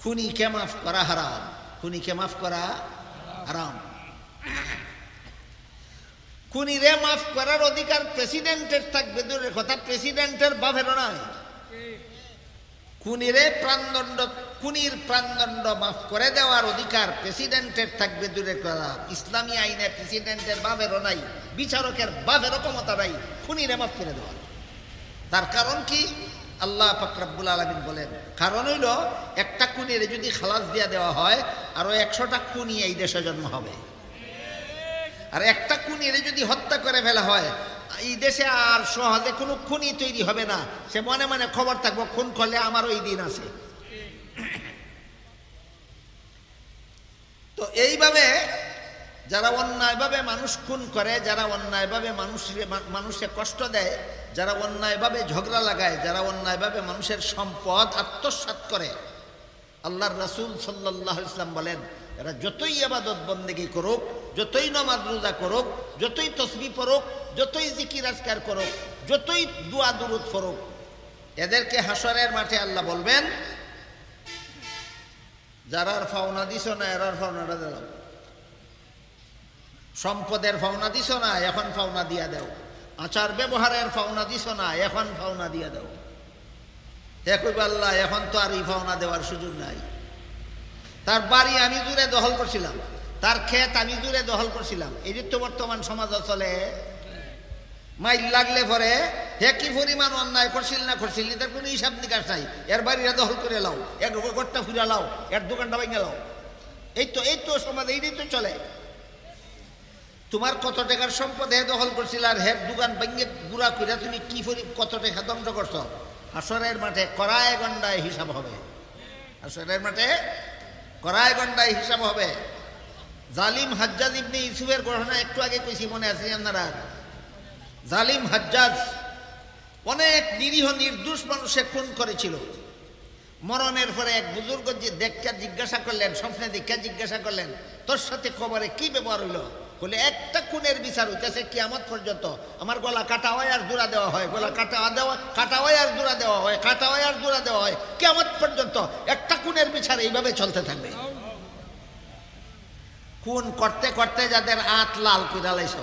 খুনিকে মাফ করা হারাম, খুনিকে মাফ করা হারাম। খুনিরে মাফ করার অধিকার প্রেসিডেন্টের থাকবে, দূরের কথা প্রেসিডেন্টের বাপেরও নাই। খুনির প্রাণদণ্ড মাফ করে দেওয়ার অধিকার প্রেসিডেন্টের থাকবে, দূরের কথা ইসলামী আইনে প্রেসিডেন্টের বাপেরও নাই, বিচারকের বাপেরও ক্ষমতা নাই খুনিরে মাফ করে দেওয়ার। তার কারণ কি? আল্লাহ পাক রব্বুল আলামিন বলেন, কারণ হইল একটা খুনিরে যদি খালাস দিয়ে দেওয়া হয় আরো 100টা খুনি এই দেশে জন্ম হবে। আর একটা খুনিরে যদি হত্যা করে ফেলা হয় এই দেশে আর সহজে কোনো খুনি তৈরি হবে না। সে মনে মনে খবর থাকবো খুন করলে আমারও এই দিন আছে। তো এইভাবে যারা অন্যায়ভাবে মানুষ খুন করে, যারা অন্যায়ভাবে মানুষকে কষ্ট দেয়, যারা অন্যায়ভাবে ঝগড়া লাগায়, যারা অন্যায়ভাবে মানুষের সম্পদ আত্মসাৎ করে, আল্লাহর রাসূল সাল্লাল্লাহু আলাইহি ওয়াসাল্লাম বলেন এরা যতই ইবাদত বন্দেগী করুক, যতই নামাজ রোজা করুক, যতই তসবিহ পড়ুক, যতই জিকির আজকার করুক, যতই দোয়া দুরূদ পড়ুক, এদেরকে হাসরের মাঠে আল্লাহ বলবেন যারার ফাওনা দিছ না এরার ফাওনাটা দিলাম। সম্পদের ফাওনা দিছ না এখন ফাওনা দিয়া দাও, আচার ব্যবহারের ফাওনা দিছ না এখন ফাওনা দিয়া দাও। কইব আল্লাহ এখন তো আর এই ফাওনা দেওয়ার সুযোগ নাই। তার বাড়ি আমি জুড়ে দখল করছিলাম, তার ক্ষেত আমি জুড়ে দখল করছিলাম। এই যে তো বর্তমান সমাজ চলে, মাইল লাগলে পরে হে কি পরিমাণ অন্যায় করছিল না করছিল তার কোনো হিসাব নিকাশ নাই। এর বাড়িটা দখল করে লাও, এর ঘরটা ফুরা লাও, এর দোকানটা ভেঙে লাও। এই তো সমাজ এইটাই তো চলে। তোমার কত টাকার সম্পদ হে দখল করছিল আর হের দোকান ভেঙে গুড়া করে তুমি কি কত টাকা ধ্বংস করছো। হাসরের মাঠে কড়ায় গন্ডায় হিসাব হবে। হাসরের মাঠে কড়ায় গন্ডায় হিসাব হবে। জালিম হাজ্জাজ ইবনে ইউসুফের ঘটনা একটু আগে কইছি, মনে আছে আপনারা? জালিম হাজ্জাজ অনেক নিরীহ নির্দোষ মানুষে খুন করেছিল। মরণের পরে এক বুজুর্গ যে দেখে জিজ্ঞাসা করলেন, স্বপ্নে দেখে জিজ্ঞাসা করলেন তোর সাথে কবরে কি ব্যবহার হইল? বলে একটা খুনের বিচার হইতেছে কিয়ামত পর্যন্ত। আমার গলা কাটা হয় আর জোড়া দেওয়া হয়, গলা কাটা হয় আর জোড়া দেওয়া হয়, কাটা হয় আর জোড়া দেওয়া হয়, কিয়ামত পর্যন্ত একটা খুনের বিচার এইভাবে চলতে থাকবে। খুন করতে করতে যাদের আত লাল কইরা লাইছ,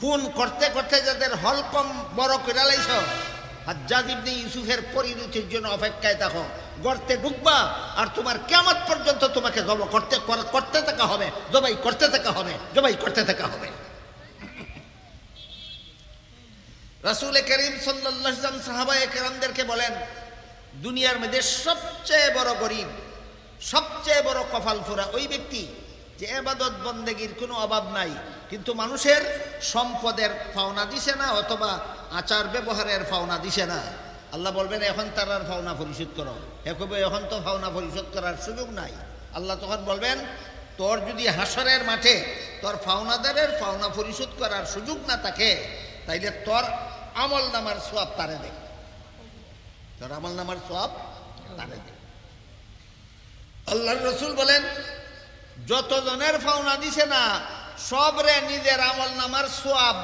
খুন করতে করতে যাদের হলকম বড় কইরা লাইছ, হাজ্জাজ ইবনে ইউসুফের পরিণতির জন্য অপেক্ষায় থাকো। গর্তে ঢুকবা আর তোমার কিয়ামত পর্যন্ত তোমাকে জবাই করতে থাকা হবে, জবাই করতে থাকা হবে, জবাই করতে থাকা হবে। রাসূল করিম সাল্লাল্লাহু আলাইহি ওয়াসাল্লাম সাহাবায়ে কেরামদেরকে বলেন দুনিয়ার মধ্যে সবচেয়ে বড় গরীব, সবচেয়ে বড় কপাল ফোরা ওই ব্যক্তি যে ইবাদত বন্দেগীর কোনো অভাব নাই কিন্তু মানুষের সম্পদের পাওনা দিছে না অথবা আচার ব্যবহারের পাওনা দিছে না। আল্লাহ বলবেন এখন তার পাওনা পরিশোধ করো। এখন তো পাওনা পরিশোধ করার সুযোগ নাই। আল্লাহ তখন বলবেন তোর যদি হাসরের মাঠে তোর পাওনাদারের পাওনা পরিশোধ করার সুযোগ না থাকে তাইলে তোর আমল নামার সওয়াব তারে দে, তোর আমল নামার সওয়াব তারে দে। আল্লাহর রাসূল বলেন যতজনের পাওনা দিছে না সবরে নিজের আমল নামার সওয়াব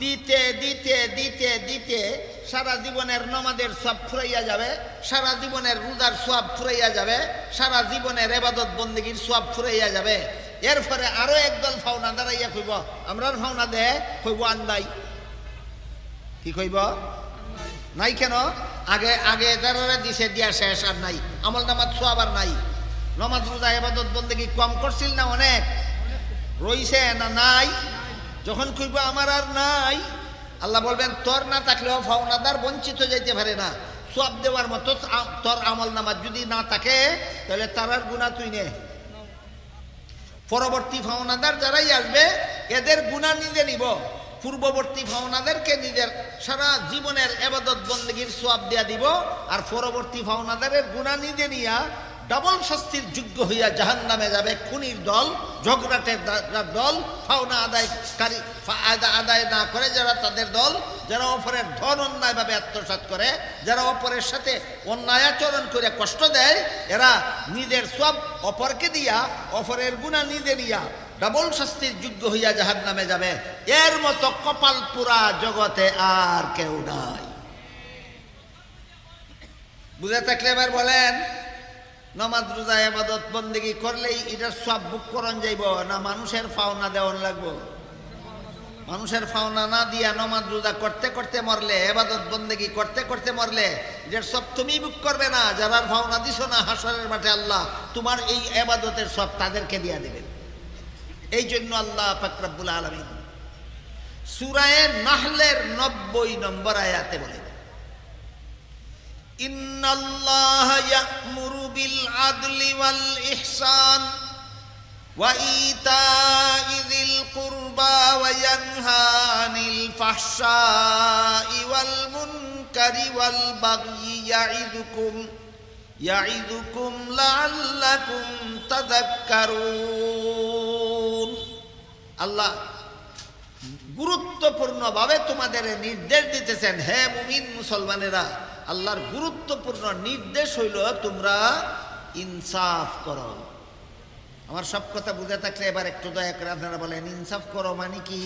দিতে দিতে দিতে দিতে সারা জীবনের নামাজের সওয়াব ফুরাইয়া যাবে, সারা জীবনের রোজার সওয়াব ফুরাইয়া যাবে, সারা জীবনের ইবাদত বন্দেগীর সওয়াব ফুরাইয়া যাবে। এরপরে আরো একদল পাওনা দাঁড়াইয়া কইব আমরার পাওনা দে, কইব আন্দাই। কি কইব? নাই কেন? আগে আগে যারা দিছে দিয়া শেষ, আর নাই আমল নামার সওয়াব আর নাই। নামাজ রোজা ইবাদত বন্দেগী কম করছিল না অনেক, রইছে না নাই? যখন কইব আমার আর নাই আল্লাহ বলবেন তোর না থাকলেও পাওনাদার বঞ্চিত যাইতে পারে না। সওয়াব দেওয়ার মতো তোর আমল নামাজ যদি না থাকে তাহলে তার গুনাহ তুই নে। পরবর্তী পাওনাদার যারাই আসবে এদের গুনাহ নিজে নিব, পূর্ববর্তী পাওনাদারকে নিজের সারা জীবনের ইবাদত বন্দেগীর সওয়াব দেয়া দিব, আর পরবর্তী পাওনাদারের গুনাহ নিজে নিয়া ডাবল শাস্তির যোগ্য হইয়া জাহান্নামে যাবে খুনির দল, ঝগড়াটের দল, পাওনা আদায় না করে যারা তাদের দল, যারা অপরের ধন অন্যায়ভাবে আত্মসাৎ করে, যারা অপরের সাথে অন্যায় আচরণ করে কষ্ট দেয়, এরা নিজের সব অপরকে দিয়া অপরের গুনাহ নিজে নিয়া ডাবল শাস্তির যোগ্য হইয়া জাহান্নামে যাবে। এর মতো কপাল পুরা জগতে আর কেউ নাই। বুঝে থাকলে এবার বলেন নামাজ রোজা ইবাদত বন্দেগী করলেই এটার সব বুক করন যাইব না মানুষের পাওনা দেওয়ান লাগবো? মানুষের পাওনা না দিয়া নামাজ রোজা করতে করতে মরলে, ইবাদত বন্দেগী করতে করতে মরলে এটার সব তুমি বুক করবে না। যারা পাওনা দিছো না, হাসরের মাঠে আল্লাহ তোমার এই ইবাদতের সব তাদেরকে দিয়া দেবেন। এই জন্য আল্লাহ পাক রব্বুল আলামিন সূরা নাহলের 90 নম্বর আয়াতে বলেন, ইন্নাল্লাহা ইয়া'মুরু বিল আদলি ওয়াল ইহসান ওয়া ইতা'i যিল কুরবা ওয়া ইয়ানহা আনিল ফাহশাই ওয়াল মুনকারি ওয়াল বাগয়ি ইয়া'iযুকুম লা'আল্লাকুম তাযাক্কারুন। আল্লাহ গুরুত্বপূর্ণভাবে তোমাদের নির্দেশ দিতেছেন, হে মুমিন মুসলমানেরা, আল্লাহর গুরুত্বপূর্ণ নির্দেশ হইল তোমরা ইনসাফ করো। আমার সব কথা বুঝে থাকলে এবার একটু দয়া করে আপনারা বলেন, ইনসাফ করো মানে কি?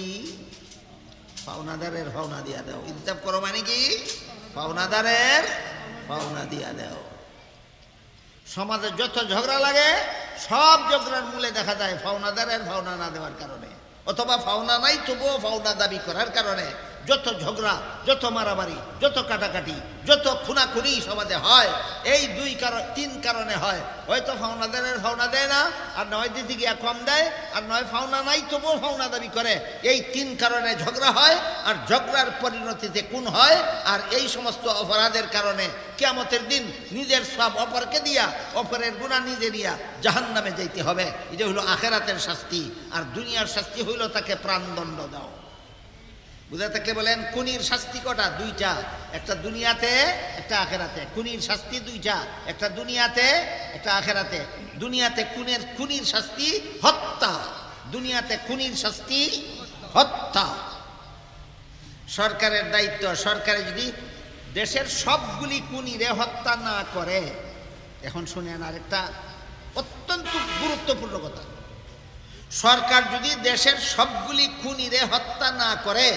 পাওনাদারের পাওনা দিয়া দাও। ইনসাফ করো মানে কি? পাওনাদারের পাওনা দিয়া দাও। সমাজে যত ঝগড়া লাগে সব ঝগড়ার মূলে দেখা যায় পাওনাদারের পাওনা না দেওয়ার কারণে, অথবা পাওনা নাই তবুও পাওনা দাবি করার কারণে যত ঝগড়া, যত মারামারি, যত কাটাকাটি, যত খুনাখুনি সমাজে হয়, এই তিন কারণে হয়। হয়তো পাওনাদারের পাওনা দেয় না, আর নয় দিতে গিয়া কম দেয়, আর নয় পাওনা নাই তবুও পাওনা দাবি করে। এই তিন কারণে ঝগড়া হয়, আর ঝগড়ার পরিণতিতে খুন হয়। আর এই সমস্ত অপরাধের কারণে কিয়ামতের দিন নিজের সব অপরকে দিয়া, অপরের গুনাহ নিজে নিয়া জাহান্নামে যাইতে হবে। এটা হইল আখিরাতের শাস্তি। আর দুনিয়ার শাস্তি হইল তাকে প্রাণদণ্ড দাও। বুঝা থাকলে বলেন, খুনির শাস্তি কটা? দুইটা, একটা দুনিয়াতে একটা আখিরাতে। খুনির শাস্তি দুইটা, একটা দুনিয়াতে একটা আখিরাতে। দুনিয়াতে খুনির শাস্তি হত্যা। দুনিয়াতে খুনির শাস্তি হত্যা। সরকারের দায়িত্ব, সরকারে যদি দেশের সবগুলি খুনিরে হত্যা না করে, এখন শুনেন আরেকটা অত্যন্ত গুরুত্বপূর্ণ কথা, সরকার যদি দেশের সবগুলি খুনিরে হত্যা না করে,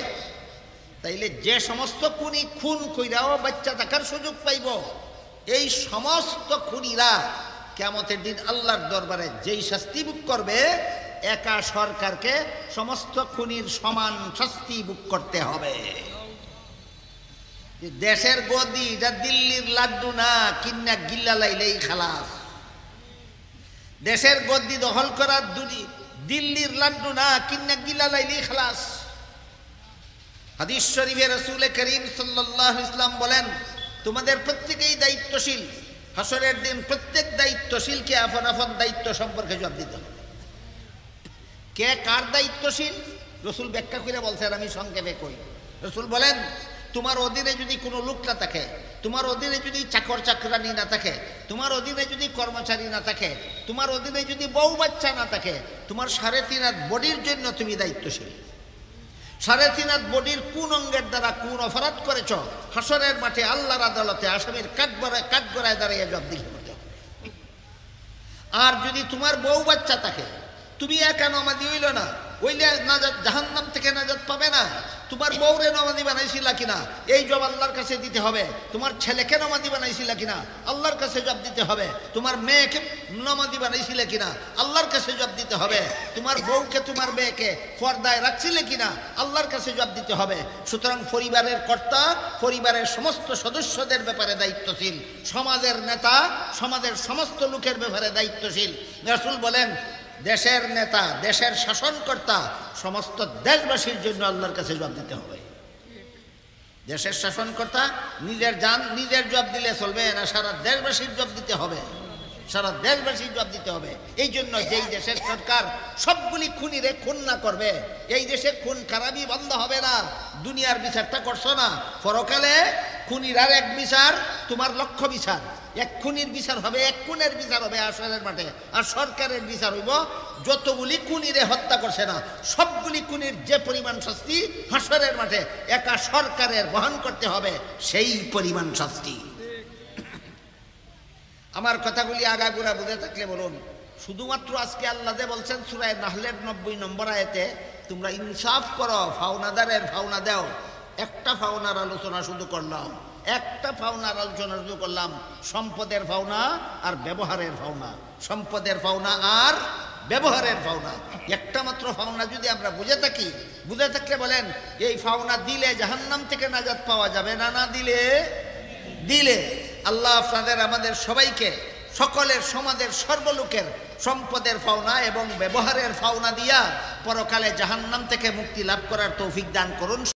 তাইলে যে সমস্ত খুনি খুন কইরাও বাচ্চা থাকার সুযোগ পাইব, এই সমস্ত খুনিরা কিয়ামতের দিন আল্লাহর দরবারে যেই শাস্তি ভোগ করবে, একা সরকারকে সমস্ত খুনির সমান শাস্তি ভোগ করতে হবে। দেশের গদি এটা দিল্লির লাড্ডু না, কিন্না গিল্লা লাইলেই খালাস। দেশের গদি দখল করার দিল্লির লাড্ডু না, কিন্না গিল্লা লাইলেই খালাস। হাদিস শরীফে রাসূল করিম সাল্লাল্লাহু আলাইহি ওয়াসাল্লাম বলেন, তোমাদের প্রত্যেকেই দায়িত্বশীল। হাসরের দিন প্রত্যেক দায়িত্বশীলকে আপন আপন দায়িত্ব সম্পর্কে জবাব দিতে হবে। কে কার দায়িত্বশীল রাসূল ব্যাখ্যা করে বলছেন, আমি সংক্ষেপে কই। রাসূল বলেন, তোমার অধীনে যদি কোনো লোক না থাকে, তোমার অধীনে যদি চাকর চাকরানি না থাকে, তোমার অধীনে যদি কর্মচারী না থাকে, তোমার অধীনে যদি বউ বাচ্চা না থাকে, তোমার 3.5 হাত বডির জন্য তুমি দায়িত্বশীল। 3.5 হাত বডির কোন অঙ্গের দ্বারা কোন অপরাধ করেছ, হাসরের মাঠে আল্লাহর আদালতে আসামির কাঠগড়ায় দাঁড়িয়ে জবাবদিহি করতে হবে। আর যদি তোমার বউ বাচ্চা থাকে, তুমি একা নামাজি হইল না, ওইলে জাহান্নাম থেকে নাজাত পাবে না। তোমার বউরে নামাজি বানাইছিলা কিনা, এই জবাব আল্লাহর কাছে দিতে হবে। তোমার ছেলেকে নামাজি বানাইছিলা কিনা, আল্লাহর কাছে জবাব দিতে হবে। তোমার মেয়েকে নামাজি বানাইছিলে কিনা, আল্লাহর কাছে জবাব দিতে হবে। তোমার বউকে, তোমার মেয়েকে পর্দায় রাখছিলে কিনা, আল্লাহর কাছে জবাব দিতে হবে। সুতরাং পরিবারের কর্তা পরিবারের সমস্ত সদস্যদের ব্যাপারে দায়িত্বশীল, সমাজের নেতা সমাজের সমস্ত লোকের ব্যাপারে দায়িত্বশীল। রাসূল বলেন, দেশের নেতা, দেশের শাসনকর্তা সমস্ত দেশবাসীর জন্য আল্লাহর কাছে জবাব দিতে হবে। দেশের শাসনকর্তা নিজের জবাব দিলে চলবে না, সারা দেশবাসীর জবাব দিতে হবে। সারা দেশবাসীর জবাব দিতে হবে। এই জন্য যেই দেশের সরকার সবগুলি খুনিরে খুন না করবে, এই দেশে খুন খারাপই বন্ধ হবে না। দুনিয়ার বিচারটা করছো না, পরকালে খুনির আর এক বিচার, তোমার লক্ষ্য বিচার। এক খুনির বিচার হবে, এক খুনের বিচার হবে হাসরের মাঠে। আর সরকারের বিচার হইব যতগুলি খুনিরে হত্যা করছে না, সবগুলি খুনির যে পরিমাণ শাস্তি হাসরের মাঠে একা সরকারের বহন করতে হবে সেই পরিমাণ শাস্তি। আমার কথাগুলি আগাগোড়া বুঝে থাকলে বলুন, শুধুমাত্র আজকে আল্লাহ যে বলছেন সূরা নাহলের 90 নম্বর আয়াতে, তোমরা ইনসাফ করো, ফাওনাদারের ফাওনা দাও। একটা ফাওনার আলোচনা শুধু করলাম, একটা পাওনার আলোচনা শুরু করলাম, সম্পদের পাওনা আর ব্যবহারের পাওনা। সম্পদের পাওনা আর ব্যবহারের পাওনা, একটা মাত্র পাওনা যদি আমরা বুঝে থাকি, বুঝে থাকলে বলেন এই পাওনা দিলে জাহান্নাম থেকে নাজাত পাওয়া যাবে না, না দিলে দিলে আল্লাহ আপনাদের আমাদের সবাইকে, সকলের সমাজের সর্বলোকের সম্পদের পাওনা এবং ব্যবহারের পাওনা দিয়া পরকালে জাহান্নাম থেকে মুক্তি লাভ করার তৌফিক দান করুন।